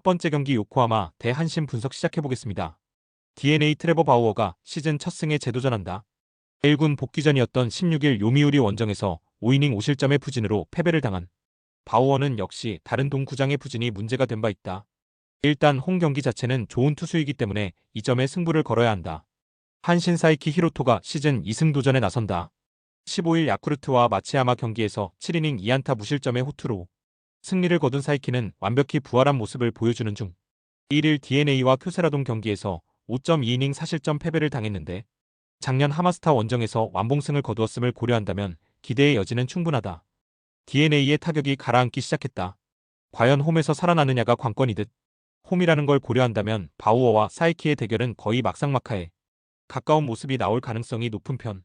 번째 경기 요코하마 대 한신 분석 시작해보겠습니다. DNA 트레버 바우어가 시즌 첫 승에 재도전한다. 1군 복귀전이었던 16일 요미우리 원정에서 5이닝 5실점의 부진으로 패배를 당한 바우어는 역시 다른 동구장의 부진이 문제가 된 바 있다. 일단 홈 경기 자체는 좋은 투수이기 때문에 이 점에 승부를 걸어야 한다. 한신 사이키 히로토가 시즌 2승 도전에 나선다. 15일 야쿠르트와 마츠야마 경기에서 7이닝 2안타 무실점의 호투로 승리를 거둔 사이키는 완벽히 부활한 모습을 보여주는 중 1일 DeNA와 쿄세라돔 경기에서 5.2이닝 4실점 패배를 당했는데 작년 하마스타 원정에서 완봉승을 거두었음을 고려한다면 기대의 여지는 충분하다. DeNA의 타격이 가라앉기 시작했다. 과연 홈에서 살아나느냐가 관건이듯 홈이라는 걸 고려한다면 바우어와 사이키의 대결은 거의 막상막하에 가까운 모습이 나올 가능성이 높은 편.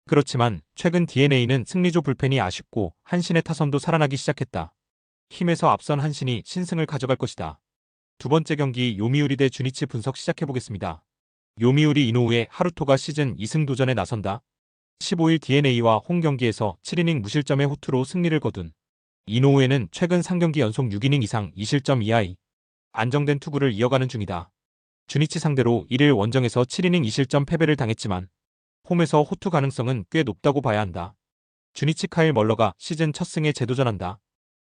그렇지만 최근 DeNA는 승리조 불펜이 아쉽고 한신의 타선도 살아나기 시작했다. 힘에서 앞선 한신이 신승을 가져갈 것이다. 두 번째 경기 요미우리 대 주니치 분석 시작해보겠습니다. 요미우리 이노우의 하루토가 시즌 2승 도전에 나선다. 15일 DeNA와 홈 경기에서 7이닝 무실점의 호투로 승리를 거둔 이노우에는 최근 3경기 연속 6이닝 이상 2실점 이하의 안정된 투구를 이어가는 중이다. 주니치 상대로 1일 원정에서 7이닝 2실점 패배를 당했지만 홈에서 호투 가능성은 꽤 높다고 봐야 한다. 주니치 카일 멀러가 시즌 첫 승에 재도전한다.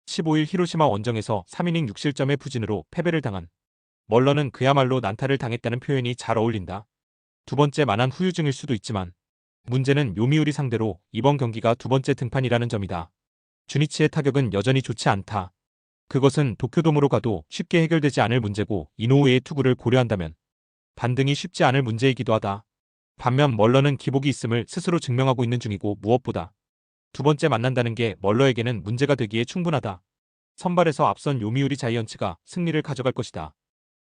15일 히로시마 원정에서 3이닝 6실점의 부진으로 패배를 당한 멀러는 그야말로 난타를 당했다는 표현이 잘 어울린다. 두 번째 만한 후유증일 수도 있지만 문제는 요미우리 상대로 이번 경기가 두 번째 등판이라는 점이다. 주니치의 타격은 여전히 좋지 않다. 그것은 도쿄돔으로 가도 쉽게 해결되지 않을 문제고 이노우의 투구를 고려한다면 반등이 쉽지 않을 문제이기도 하다. 반면 멀러는 기복이 있음을 스스로 증명하고 있는 중이고 무엇보다 두 번째 만난다는 게 멀러에게는 문제가 되기에 충분하다. 선발에서 앞선 요미우리 자이언츠가 승리를 가져갈 것이다.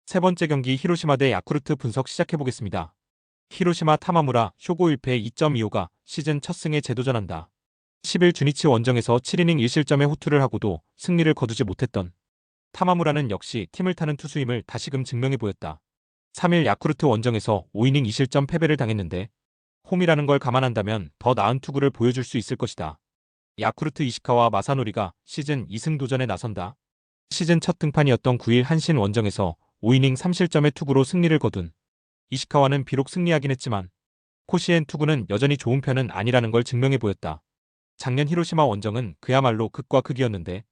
세 번째 경기 히로시마 대 야쿠르트 분석 시작해보겠습니다. 히로시마 타마무라 쇼고 1패 2.25가 시즌 첫 승에 재도전한다. 10일 주니치 원정에서 7이닝 1실점의 호투를 하고도 승리를 거두지 못했던 타마무라는 역시 팀을 타는 투수임을 다시금 증명해 보였다. 3일 야쿠르트 원정에서 5이닝 2실점 패배를 당했는데 홈이라는 걸 감안한다면 더 나은 투구를 보여줄 수 있을 것이다. 야쿠르트 이시카와 마사노리가 시즌 2승 도전에 나선다. 시즌 첫 등판이었던 9일 한신 원정에서 5이닝 3실점의 투구로 승리를 거둔 이시카와는 비록 승리하긴 했지만 코시엔 투구는 여전히 좋은 편은 아니라는 걸 증명해 보였다. 작년 히로시마 원정은 그야말로 극과 극이었는데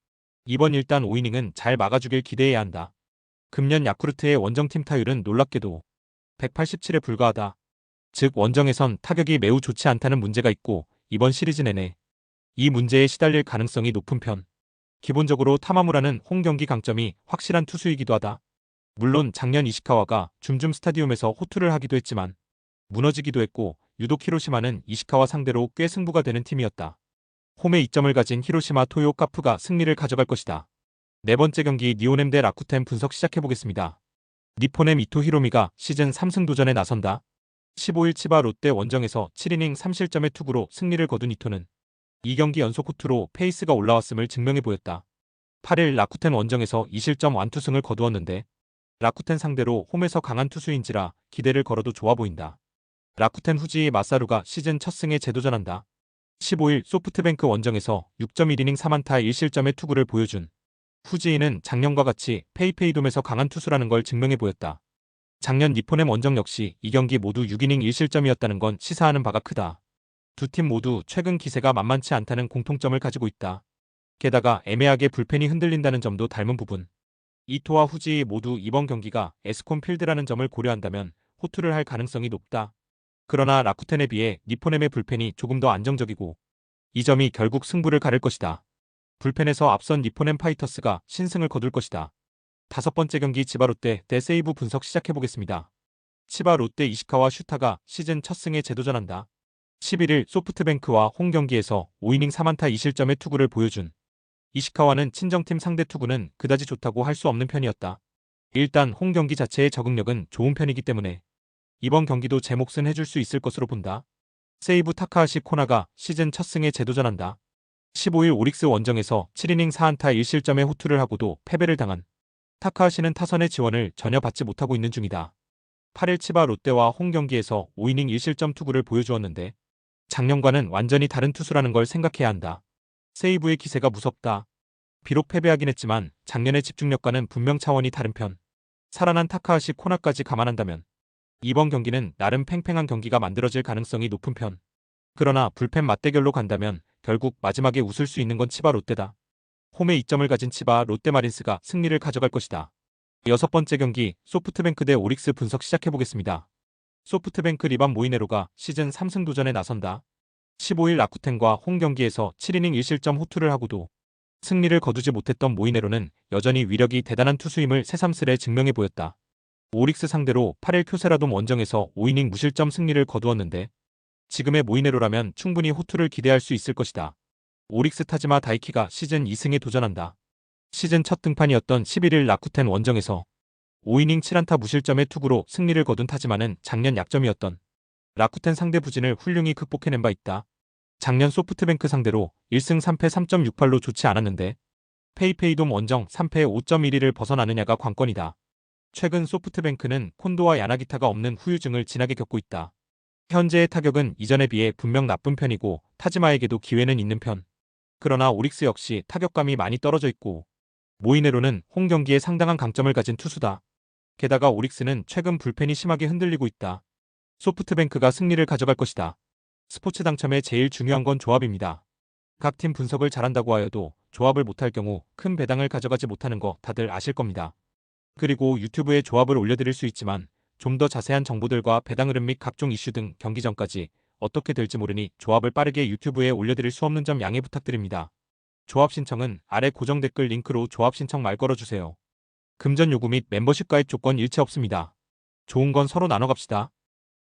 이번 일단 5이닝은 잘 막아주길 기대해야 한다. 금년 야쿠르트의 원정팀 타율은 놀랍게도 187에 불과하다. 즉 원정에선 타격이 매우 좋지 않다는 문제가 있고 이번 시리즈 내내 이 문제에 시달릴 가능성이 높은 편. 기본적으로 타마무라는 홈 경기 강점이 확실한 투수이기도 하다. 물론 작년 이시카와가 줌줌 스타디움에서 호투를 하기도 했지만 무너지기도 했고 유독 히로시마는 이시카와 상대로 꽤 승부가 되는 팀이었다. 홈에 이점을 가진 히로시마 토요 카프가 승리를 가져갈 것이다. 네 번째 경기 니오넴 대 라쿠텐 분석 시작해보겠습니다. 니포넴 이토 히로미가 시즌 3승 도전에 나선다. 15일 치바 롯데 원정에서 7이닝 3실점의 투구로 승리를 거둔 이토는 2경기 연속 호투로 페이스가 올라왔음을 증명해 보였다. 8일 라쿠텐 원정에서 2실점 완투승을 거두었는데 라쿠텐 상대로 홈에서 강한 투수인지라 기대를 걸어도 좋아 보인다. 라쿠텐 후지의 마사루가 시즌 첫 승에 재도전한다. 15일 소프트뱅크 원정에서 6.1이닝 3안타 1실점의 투구를 보여준 후지이는 작년과 같이 페이페이돔에서 강한 투수라는 걸 증명해 보였다. 작년 니포넴 원정 역시 2경기 모두 6이닝 1실점이었다는 건 시사하는 바가 크다. 두 팀 모두 최근 기세가 만만치 않다는 공통점을 가지고 있다. 게다가 애매하게 불펜이 흔들린다는 점도 닮은 부분. 이토와 후지 모두 이번 경기가 에스콘 필드라는 점을 고려한다면 호투를 할 가능성이 높다. 그러나 라쿠텐에 비해 니포넴의 불펜이 조금 더 안정적이고 이 점이 결국 승부를 가를 것이다. 불펜에서 앞선 니포넴 파이터스가 신승을 거둘 것이다. 다섯 번째 경기 치바롯데 대 세이브 분석 시작해보겠습니다. 치바롯데 이시카와 슈타가 시즌 첫 승에 재도전한다. 11일 소프트뱅크와 홈 경기에서 5이닝 3안타 2실점의 투구를 보여준 이시카와는 친정팀 상대 투구는 그다지 좋다고 할 수 없는 편이었다. 일단 홈 경기 자체의 적응력은 좋은 편이기 때문에 이번 경기도 제 몫은 해줄 수 있을 것으로 본다. 세이브 타카하시 코나가 시즌 첫 승에 재도전한다. 15일 오릭스 원정에서 7이닝 4안타 1실점의 호투를 하고도 패배를 당한 타카하시는 타선의 지원을 전혀 받지 못하고 있는 중이다. 8일 치바 롯데와 홈 경기에서 5이닝 1실점 투구를 보여주었는데 작년과는 완전히 다른 투수라는 걸 생각해야 한다. 세이브의 기세가 무섭다. 비록 패배하긴 했지만 작년의 집중력과는 분명 차원이 다른 편. 살아난 타카하시 코나까지 감안한다면 이번 경기는 나름 팽팽한 경기가 만들어질 가능성이 높은 편. 그러나 불펜 맞대결로 간다면 결국 마지막에 웃을 수 있는 건 치바 롯데다. 홈에 이점을 가진 치바 롯데마린스가 승리를 가져갈 것이다. 여섯 번째 경기 소프트뱅크 대 오릭스 분석 시작해보겠습니다. 소프트뱅크 리반 모이네로가 시즌 3승 도전에 나선다. 15일 라쿠텐과 홈 경기에서 7이닝 1실점 호투를 하고도 승리를 거두지 못했던 모이네로는 여전히 위력이 대단한 투수임을 새삼스레 증명해 보였다. 오릭스 상대로 8일 쿄세라돔 원정에서 5이닝 무실점 승리를 거두었는데 지금의 모이네로라면 충분히 호투를 기대할 수 있을 것이다. 오릭스 타지마 다이키가 시즌 2승에 도전한다. 시즌 첫 등판이었던 11일 라쿠텐 원정에서 5이닝 7안타 무실점의 투구로 승리를 거둔 타지마는 작년 약점이었던 라쿠텐 상대 부진을 훌륭히 극복해낸 바 있다. 작년 소프트뱅크 상대로 1승 3패 3.68로 좋지 않았는데 페이페이돔 원정 3패 5.12를 벗어나느냐가 관건이다. 최근 소프트뱅크는 콘도와 야나기타가 없는 후유증을 진하게 겪고 있다. 현재의 타격은 이전에 비해 분명 나쁜 편이고 타지마에게도 기회는 있는 편. 그러나 오릭스 역시 타격감이 많이 떨어져 있고 모이네로는 홈 경기에 상당한 강점을 가진 투수다. 게다가 오릭스는 최근 불펜이 심하게 흔들리고 있다. 소프트뱅크가 승리를 가져갈 것이다. 스포츠 당첨에 제일 중요한 건 조합입니다. 각 팀 분석을 잘한다고 하여도 조합을 못할 경우 큰 배당을 가져가지 못하는 거 다들 아실 겁니다. 그리고 유튜브에 조합을 올려드릴 수 있지만 좀 더 자세한 정보들과 배당 흐름 및 각종 이슈 등 경기 전까지 어떻게 될지 모르니 조합을 빠르게 유튜브에 올려드릴 수 없는 점 양해 부탁드립니다. 조합 신청은 아래 고정 댓글 링크로 조합 신청 말 걸어주세요. 금전 요구 및 멤버십 가입 조건 일체 없습니다. 좋은 건 서로 나눠 갑시다.